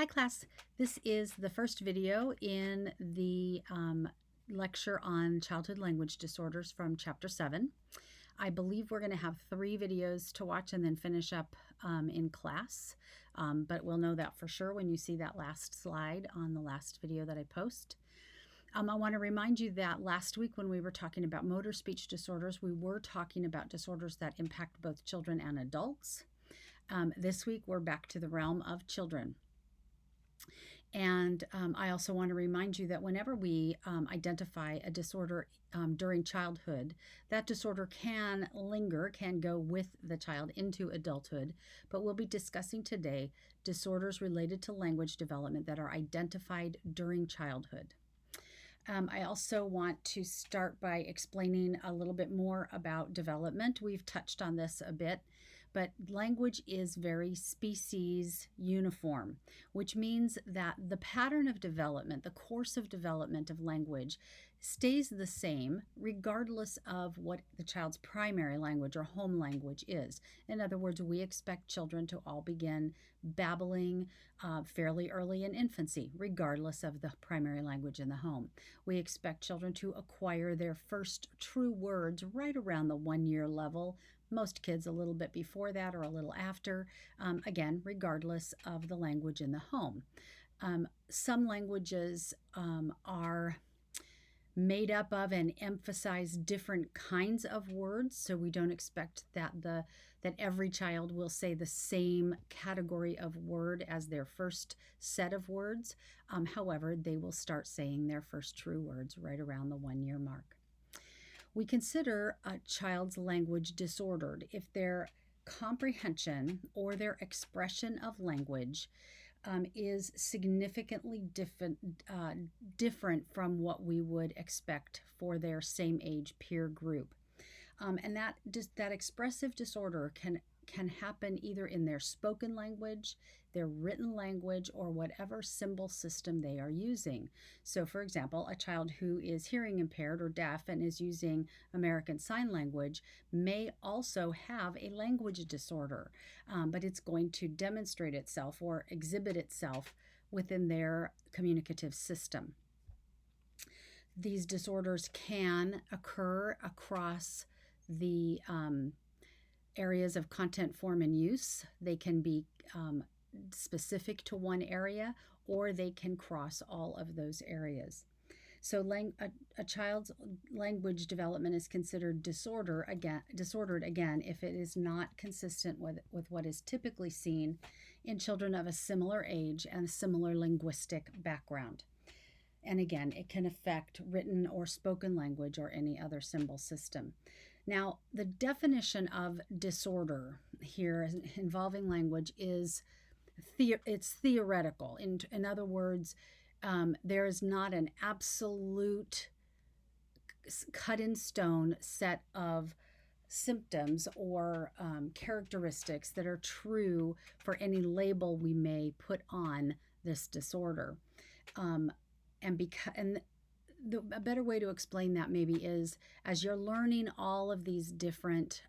Hi class, this is the first video in the lecture on childhood language disorders from chapter 7. I believe we're going to have 3 videos to watch and then finish up in class, but we'll know that for sure when you see that last slide on the last video that I post. I want to remind you that last week when we were talking about motor speech disorders, we were talking about disorders that impact both children and adults. This week we're back to the realm of children. And I also want to remind you that whenever we identify a disorder during childhood, that disorder can linger, can go with the child into adulthood. But we'll be discussing today disorders related to language development that are identified during childhood. I also want to start by explaining a little bit more about development. We've touched on this a bit, but language is very species uniform, which means that the pattern of development, the course of development of language, stays the same regardless of what the child's primary language or home language is. In other words, we expect children to all begin babbling fairly early in infancy, regardless of the primary language in the home. We expect children to acquire their first true words right around the 1-year level. Most kids a little bit before that or a little after, again, regardless of the language in the home. Some languages are made up of and emphasize different kinds of words, so we don't expect that every child will say the same category of word as their first set of words. However, they will start saying their first true words right around the 1-year mark. We consider a child's language disordered if their comprehension or their expression of language is significantly different from what we would expect for their same age peer group. And that expressive disorder can happen either in their spoken language, their written language, or whatever symbol system they are using. So, for example, a child who is hearing impaired or deaf and is using American Sign Language may also have a language disorder, but it's going to demonstrate itself or exhibit itself within their communicative system. These disorders can occur across the areas of content, form, and use. They can be specific to one area, or they can cross all of those areas. So a child's language development is considered disordered again if it is not consistent with what is typically seen in children of a similar age and similar linguistic background. And again, it can affect written or spoken language or any other symbol system. Now, the definition of disorder here involving language is it's theoretical. In other words, there is not an absolute cut in stone set of symptoms or characteristics that are true for any label we may put on this disorder. A better way to explain that maybe is as you're learning all of these different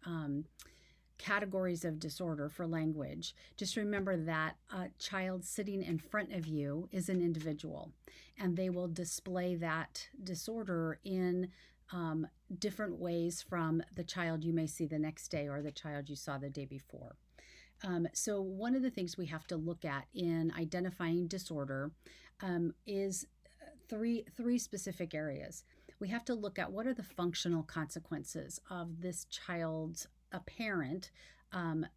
categories of disorder for language, just remember that a child sitting in front of you is an individual, and they will display that disorder in different ways from the child you may see the next day or the child you saw the day before. So one of the things we have to look at in identifying disorder is three specific areas. We have to look at what are the functional consequences of this child's apparent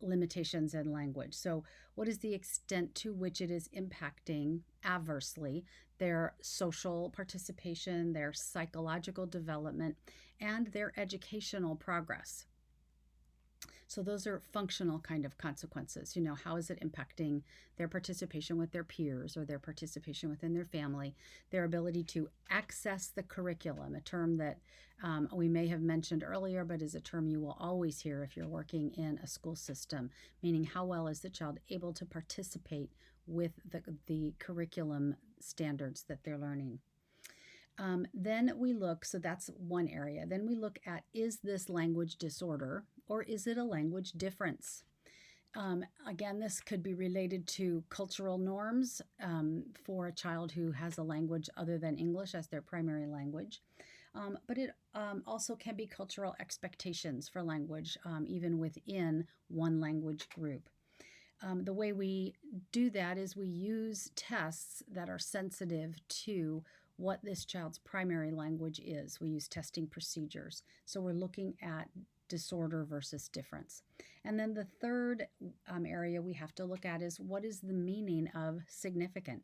limitations in language. So what is the extent to which it is impacting adversely their social participation, their psychological development, and their educational progress? So those are functional kind of consequences. How is it impacting their participation with their peers or their participation within their family, their ability to access the curriculum, a term that we may have mentioned earlier, but is a term you will always hear if you're working in a school system, meaning how well is the child able to participate with the curriculum standards that they're learning. Then we look, so that's one area. Then we look at, is this language disorder or is it a language difference? Again, this could be related to cultural norms for a child who has a language other than English as their primary language. But it also can be cultural expectations for language, even within one language group. The way we do that is we use tests that are sensitive to what this child's primary language is. We use testing procedures. So we're looking at disorder versus difference. And then the third area we have to look at is what is the meaning of significant?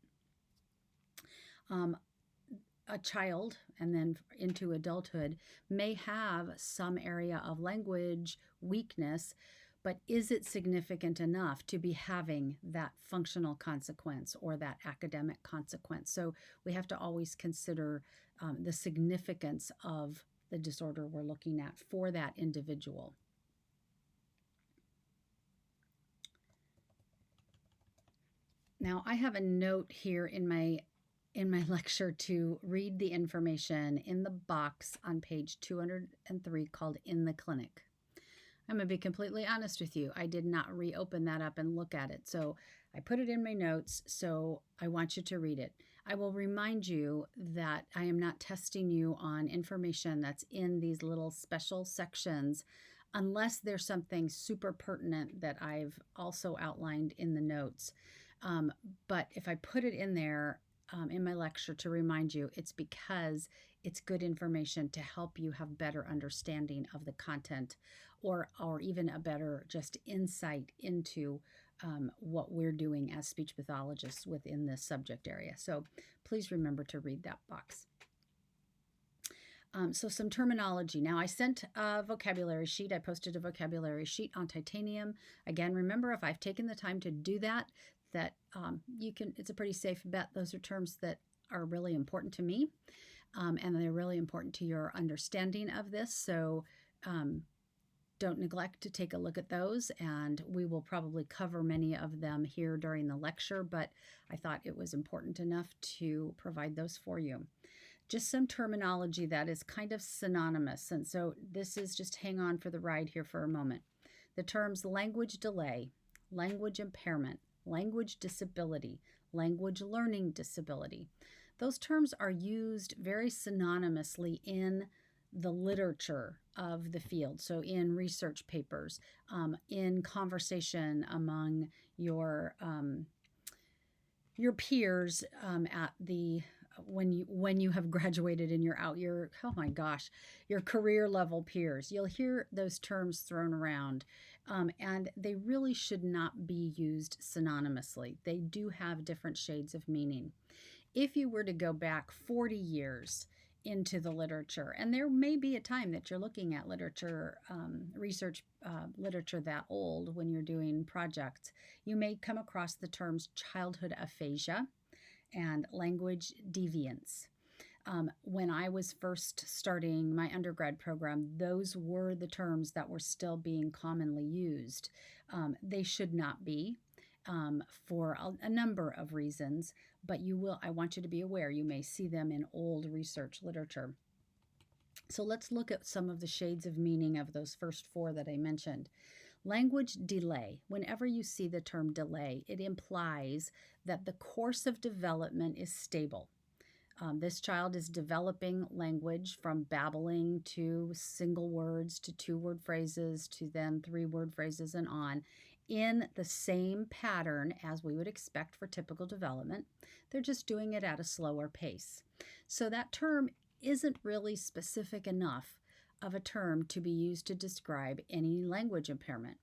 A child and then into adulthood may have some area of language weakness, but is it significant enough to be having that functional consequence or that academic consequence? So we have to always consider the significance of the disorder we're looking at for that individual. Now, I have a note here in my lecture to read the information in the box on page 203 called In the Clinic. I'm going to be completely honest with you. I did not reopen that up and look at it. So I put it in my notes, so I want you to read it. I will remind you that I am not testing you on information that's in these little special sections unless there's something super pertinent that I've also outlined in the notes. But if I put it in there in my lecture to remind you, it's because it's good information to help you have better understanding of the content or even a better just insight into what we're doing as speech pathologists within this subject area. So please remember to read that box. So some terminology. Now I sent a vocabulary sheet. I posted a vocabulary sheet on titanium. Again, remember if I've taken the time to do that you can, it's a pretty safe bet. Those are terms that are really important to me and they're really important to your understanding of this. So don't neglect to take a look at those, and we will probably cover many of them here during the lecture, but I thought it was important enough to provide those for you. Just some terminology that is kind of synonymous, and so this is just hang on for the ride here for a moment. The terms language delay, language impairment, language disability, language learning disability. Those terms are used very synonymously in the literature of the field. So in research papers, in conversation among your peers at the when you have graduated and you're out, your career level peers, you'll hear those terms thrown around, and they really should not be used synonymously. They do have different shades of meaning. If you were to go back 40 years into the literature, and there may be a time that you're looking at literature, research literature that old when you're doing projects, you may come across the terms childhood aphasia and language deviance. When I was first starting my undergrad program, those were the terms that were still being commonly used. They should not be for a number of reasons, but I want you to be aware, you may see them in old research literature. So let's look at some of the shades of meaning of those first four that I mentioned. Language delay. Whenever you see the term delay, it implies that the course of development is stable. This child is developing language from babbling to single words to two-word phrases to then three-word phrases and on in the same pattern as we would expect for typical development. They're just doing it at a slower pace. So that term isn't really specific enough of a term to be used to describe any language impairment.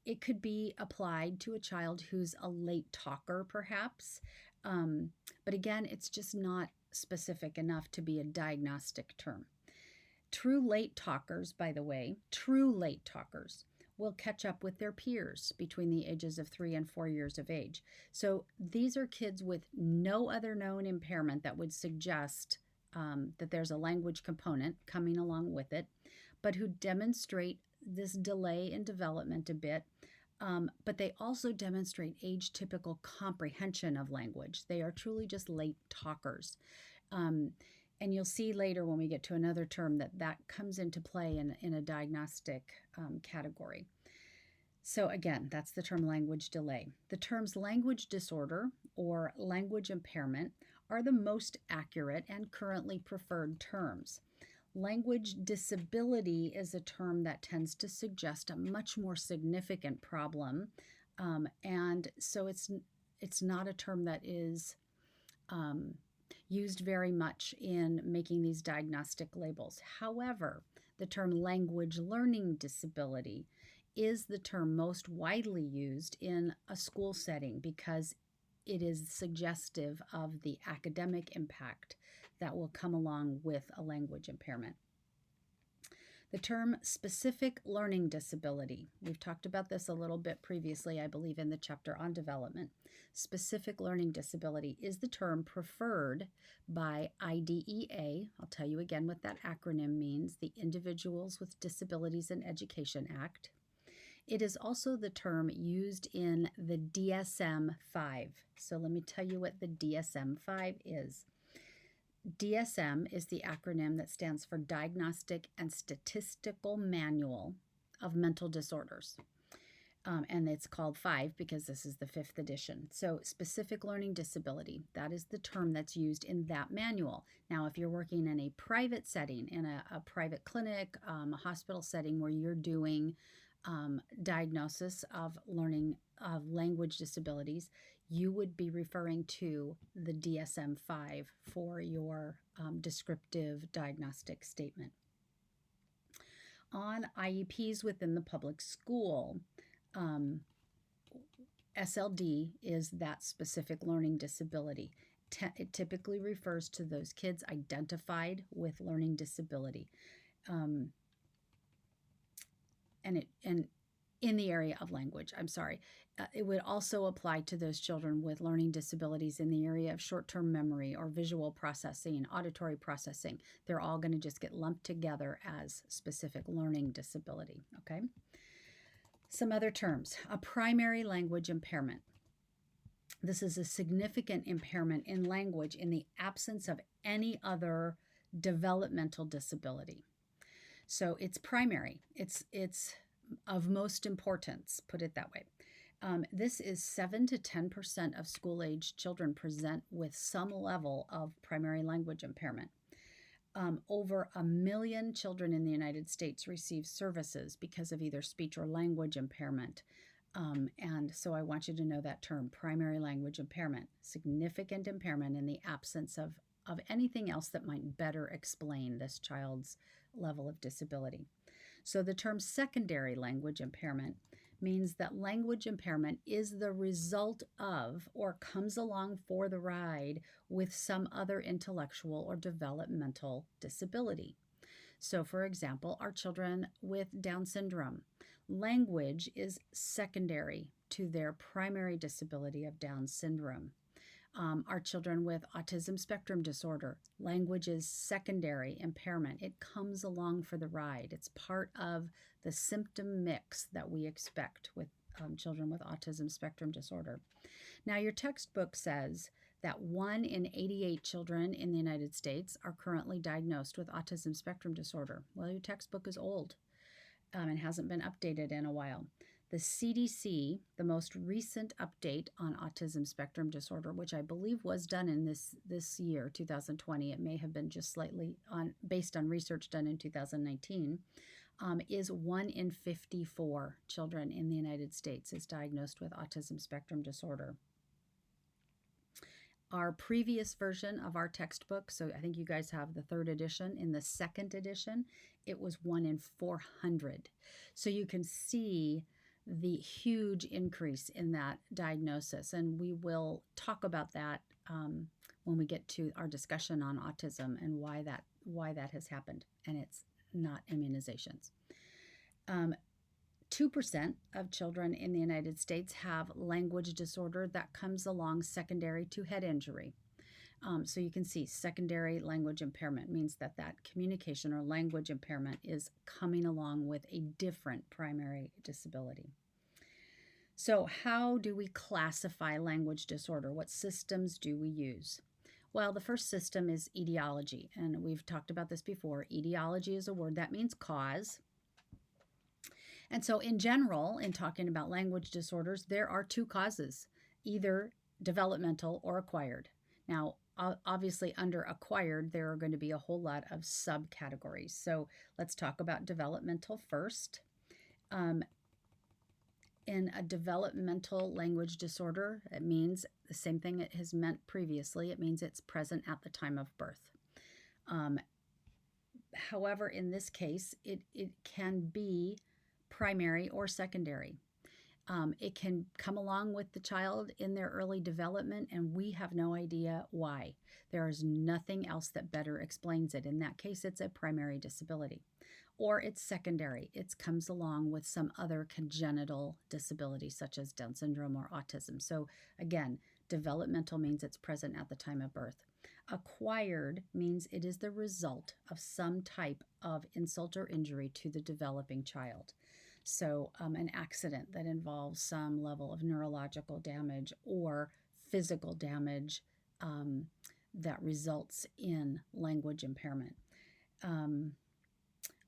It could be applied to a child who's a late talker, perhaps, but again, it's just not specific enough to be a diagnostic term. True late talkers, by the way, will catch up with their peers between the ages of 3 and 4 years of age. So these are kids with no other known impairment that would suggest that there's a language component coming along with it, but who demonstrate this delay in development a bit, but they also demonstrate age-typical comprehension of language. They are truly just late talkers. And you'll see later when we get to another term that comes into play in a diagnostic category. So, again, that's the term language delay. The terms language disorder or language impairment are the most accurate and currently preferred terms. Language disability is a term that tends to suggest a much more significant problem, and so it's not a term that is um, used very much in making these diagnostic labels. However, the term language learning disability is the term most widely used in a school setting because it is suggestive of the academic impact that will come along with a language impairment. The term specific learning disability, we've talked about this a little bit previously, I believe, in the chapter on development. Specific learning disability is the term preferred by IDEA. I'll tell you again what that acronym means, the Individuals with Disabilities in Education Act. It is also the term used in the DSM-5. So let me tell you what the DSM-5 is. DSM is the acronym that stands for Diagnostic and Statistical Manual of Mental Disorders. And it's called 5 because this is the 5th edition. So specific learning disability, that is the term that's used in that manual. Now, if you're working in a private setting, in a private clinic, a hospital setting where you're doing diagnosis of learning of language disabilities, you would be referring to the DSM-5 for your descriptive diagnostic statement. On IEPs within the public school, SLD is that specific learning disability. It typically refers to those kids identified with learning disability. And in the area of language, it would also apply to those children with learning disabilities in the area of short-term memory or visual processing, auditory processing. They're all going to just get lumped together as specific learning disability, okay? Some other terms. A primary language impairment. This is a significant impairment in language in the absence of any other developmental disability. So it's primary. It's of most importance, put it that way. This is 7 to 10% of school-age children present with some level of primary language impairment. Over 1 million children in the United States receive services because of either speech or language impairment. And so I want you to know that term, primary language impairment, significant impairment in the absence of anything else that might better explain this child's level of disability. So the term secondary language impairment means that language impairment is the result of or comes along for the ride with some other intellectual or developmental disability. So, for example, our children with Down syndrome, language is secondary to their primary disability of Down syndrome. Our children with autism spectrum disorder, language is secondary impairment. It comes along for the ride. It's part of the symptom mix that we expect with children with autism spectrum disorder. Now, your textbook says that 1 in 88 children in the United States are currently diagnosed with autism spectrum disorder. Well, your textbook is old and hasn't been updated in a while. The CDC, the most recent update on autism spectrum disorder, which I believe was done in this year, 2020, it may have been just slightly based on research done in 2019, is 1 in 54 children in the United States is diagnosed with autism spectrum disorder. Our previous version of our textbook, so I think you guys have the 3rd edition. In the 2nd edition, it was 1 in 400. So you can see the huge increase in that diagnosis, and we will talk about that when we get to our discussion on autism and why that has happened, and it's not immunizations. 2% of children in the United States have language disorder that comes along secondary to head injury. So you can see secondary language impairment means that communication or language impairment is coming along with a different primary disability. So how do we classify language disorder? What systems do we use? Well, the first system is etiology, and we've talked about this before. Etiology is a word that means cause. And so, in general, in talking about language disorders, there are two causes, either developmental or acquired. Now, obviously, under acquired, there are going to be a whole lot of subcategories. So, let's talk about developmental first. Um, in a developmental language disorder, it means the same thing it has meant previously. It means it's present at the time of birth. However, in this case, it can be primary or secondary. It can come along with the child in their early development, and we have no idea why. There is nothing else that better explains it. In that case, it's a primary disability. Or it's secondary. It comes along with some other congenital disability, such as Down syndrome or autism. So, again, developmental means it's present at the time of birth. Acquired means it is the result of some type of insult or injury to the developing child. So, an accident that involves some level of neurological damage or physical damage that results in language impairment.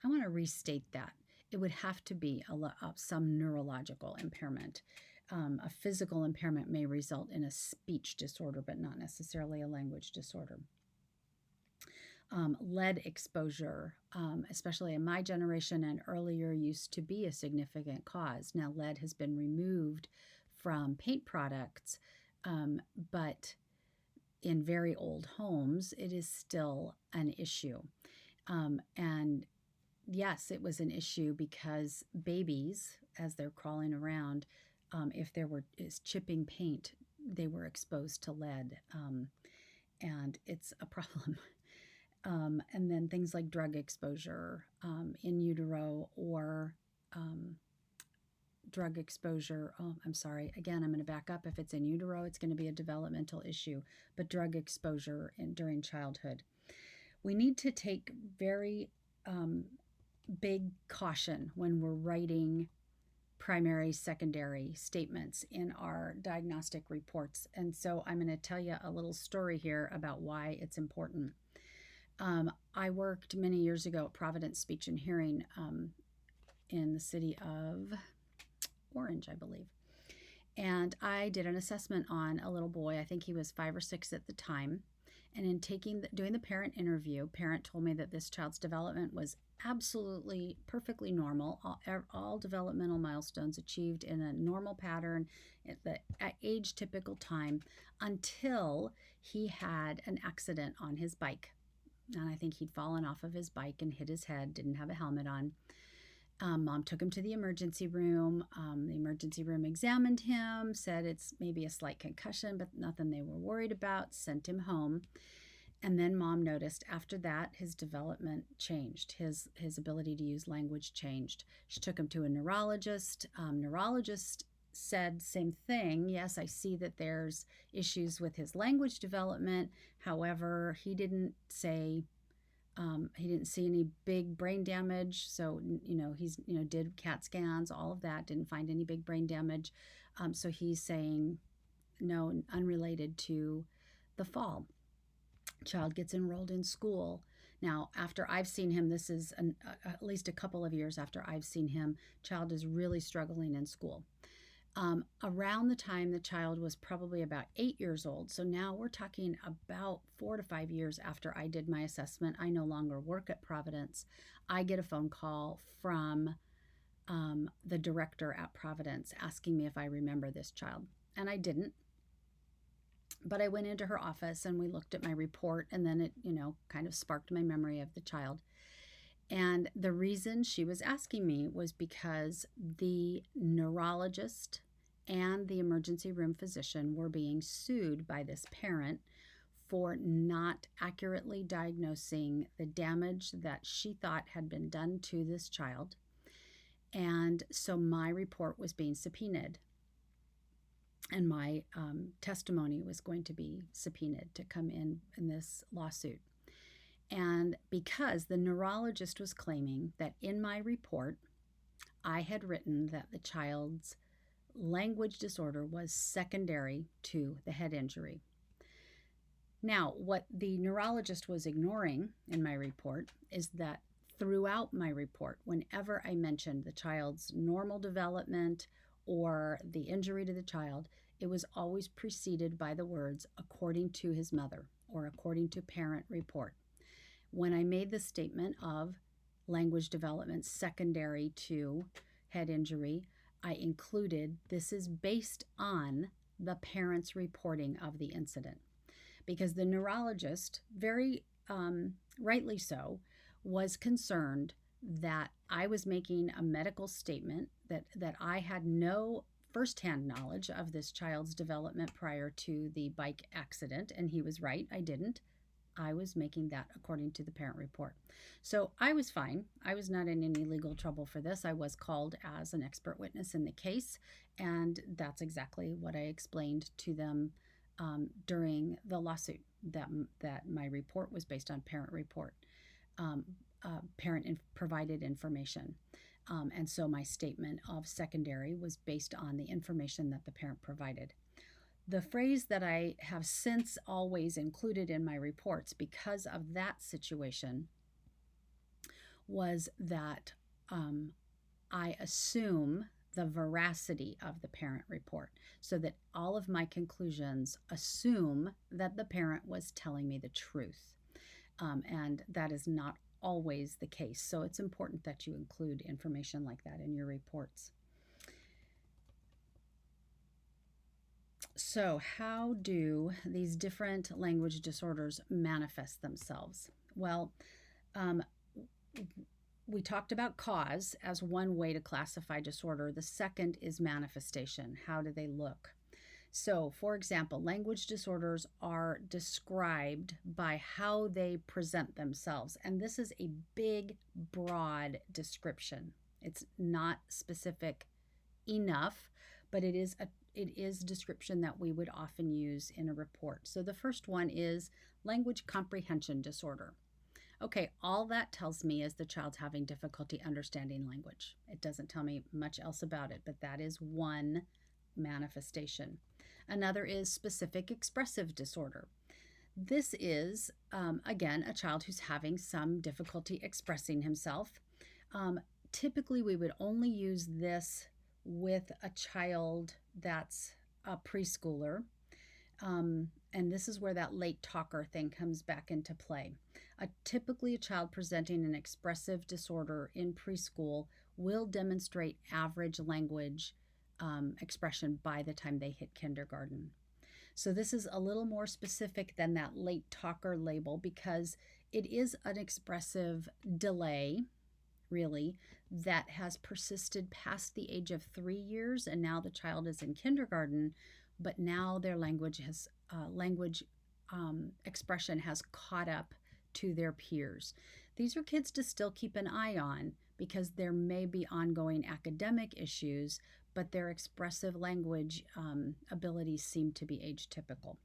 I want to restate that. It would have to be some neurological impairment. A physical impairment may result in a speech disorder, but not necessarily a language disorder. Lead exposure, especially in my generation and earlier, used to be a significant cause. Now, lead has been removed from paint products, but in very old homes, it is still an issue. And yes, it was an issue because babies, as they're crawling around, if there is chipping paint, they were exposed to lead, and it's a problem. And then things like drug exposure in utero or drug exposure. Oh, I'm sorry. Again, I'm going to back up. If it's in utero, it's going to be a developmental issue, but drug exposure during childhood. We need to take very big caution when we're writing primary, secondary statements in our diagnostic reports. And so I'm going to tell you a little story here about why it's important. I worked many years ago at Providence Speech and Hearing in the city of Orange, I believe. And I did an assessment on a little boy. I think he was 5 or 6 at the time. And in doing the parent interview, parent told me that this child's development was absolutely perfectly normal. All developmental milestones achieved in a normal pattern at the age typical time until he had an accident on his bike. And I think he'd fallen off of his bike and hit his head, didn't have a helmet on. Mom took him to the emergency room. The emergency room examined him, said it's maybe a slight concussion, but nothing they were worried about, sent him home. And then mom noticed after that his development changed. His ability to use language changed. She took him to a neurologist. Neurologist said same thing. Yes, I see that there's issues with his language development. However, he didn't say he didn't see any big brain damage. So, he's, did CAT scans, all of that, didn't find any big brain damage. So he's saying no, unrelated to the fall. Child gets enrolled in school. Now, after I've seen him, this is at least a couple of years after I've seen him, child is really struggling in school. Around the time the child was probably about 8 years old, so now we're talking about 4 to 5 years after I did my assessment. I no longer work at Providence. I get a phone call from the director at Providence asking me if I remember this child, and I didn't. But I went into her office and we looked at my report, and then it, kind of sparked my memory of the child. And the reason she was asking me was because the neurologist and the emergency room physician were being sued by this parent for not accurately diagnosing the damage that she thought had been done to this child. And so my report was being subpoenaed. And my testimony was going to be subpoenaed to come in this lawsuit. And because the neurologist was claiming that in my report, I had written that the child's language disorder was secondary to the head injury. Now, what the neurologist was ignoring in my report is that throughout my report, whenever I mentioned the child's normal development or the injury to the child, it was always preceded by the words according to his mother or according to parent report. When I made the statement of language development secondary to head injury, I included this is based on the parent's reporting of the incident, because the neurologist, very rightly so, was concerned that I was making a medical statement that I had no firsthand knowledge of this child's development prior to the bike accident, and he was right, I didn't. I was making that according to the parent report. So I was fine. I was not in any legal trouble for this. I was called as an expert witness in the case, and that's exactly what I explained to them during the lawsuit, that my report was based on parent report, provided information. And so my statement of secondary was based on the information that the parent provided. The phrase that I have since always included in my reports because of that situation was that I assume the veracity of the parent report, so that all of my conclusions assume that the parent was telling me the truth. And that is not always the case. So it's important that you include information like that in your reports. So how do these different language disorders manifest themselves? Well, we talked about cause as one way to classify disorder. The second is manifestation. How do they look? So, for example, language disorders are described by how they present themselves. And this is a big, broad description. It's not specific enough, but it is description that we would often use in a report. So the first one is language comprehension disorder. Okay, all that tells me is the child's having difficulty understanding language. It doesn't tell me much else about it, but that is one manifestation. Another is specific expressive disorder. This is, again, a child who's having some difficulty expressing himself. Typically, we would only use this with a child that's a preschooler. And this is where that late talker thing comes back into play. Typically, a child presenting an expressive disorder in preschool will demonstrate average language expression by the time they hit kindergarten. So this is a little more specific than that late talker label, because it is an expressive delay, really, that has persisted past the age of 3 years, and now the child is in kindergarten, but now their language expression has caught up to their peers. These are kids to still keep an eye on, because there may be ongoing academic issues, but their expressive language abilities seem to be age typical.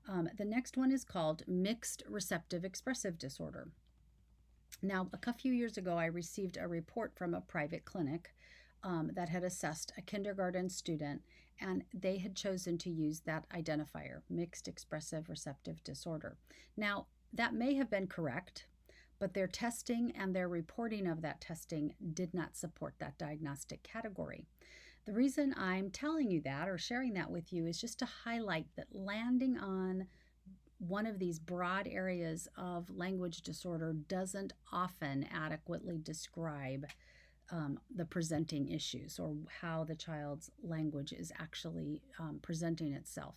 The next one is called mixed receptive expressive disorder. Now, a few years ago, I received a report from a private clinic that had assessed a kindergarten student, and they had chosen to use that identifier, mixed expressive receptive disorder. Now, that may have been correct, but their testing and their reporting of that testing did not support that diagnostic category. The reason I'm telling you that or sharing that with you is just to highlight that landing on one of these broad areas of language disorder doesn't often adequately describe the presenting issues or how the child's language is actually presenting itself.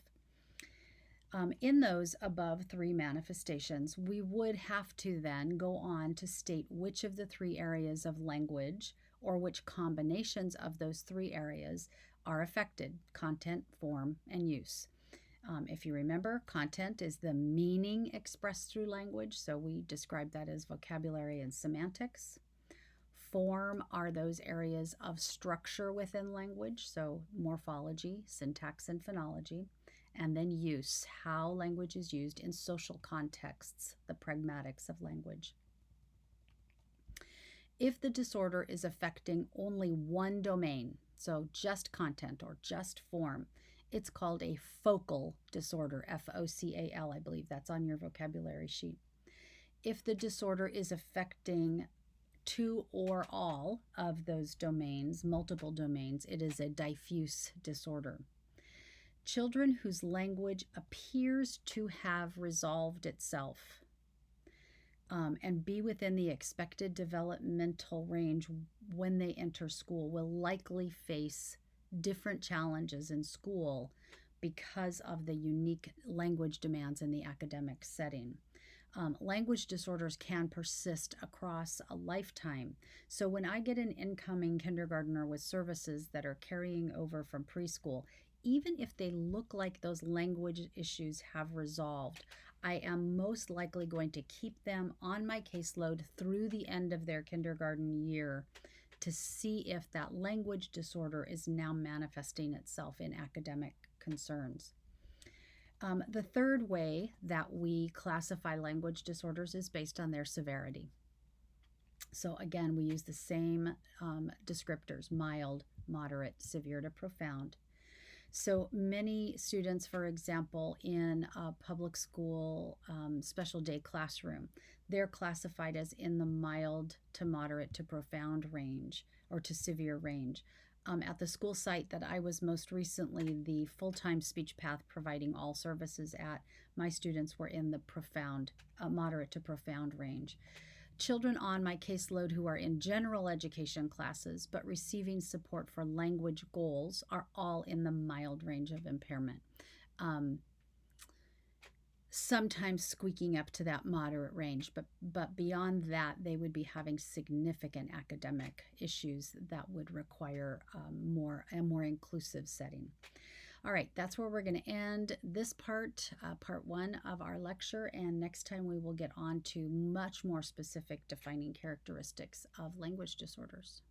In those above 3 manifestations, we would have to then go on to state which of the 3 areas of language or which combinations of those 3 areas are affected: content, form, and use. If you remember, content is the meaning expressed through language, so we describe that as vocabulary and semantics. Form are those areas of structure within language, so morphology, syntax, and phonology. And then use, how language is used in social contexts, the pragmatics of language. If the disorder is affecting only one domain, so just content or just form, it's called a focal disorder, F-O-C-A-L, I believe that's on your vocabulary sheet. If the disorder is affecting two or all of those domains, multiple domains, it is a diffuse disorder. Children whose language appears to have resolved itself and be within the expected developmental range when they enter school will likely face different challenges in school because of the unique language demands in the academic setting. Language disorders can persist across a lifetime. So when I get an incoming kindergartner with services that are carrying over from preschool, even if they look like those language issues have resolved, I am most likely going to keep them on my caseload through the end of their kindergarten year to see if that language disorder is now manifesting itself in academic concerns. The third way that we classify language disorders is based on their severity. So again, we use the same descriptors: mild, moderate, severe to profound. So many students, for example, in a public school special day classroom, they're classified as in the mild to moderate to profound range or to severe range. At the school site that I was most recently the full-time speech path providing all services at, my students were in the profound, moderate to profound range. Children on my caseload who are in general education classes but receiving support for language goals are all in the mild range of impairment. Sometimes squeaking up to that moderate range, but beyond that, they would be having significant academic issues that would require a more inclusive setting. All right, that's where we're going to end this part one of our lecture, and next time we will get on to much more specific defining characteristics of language disorders.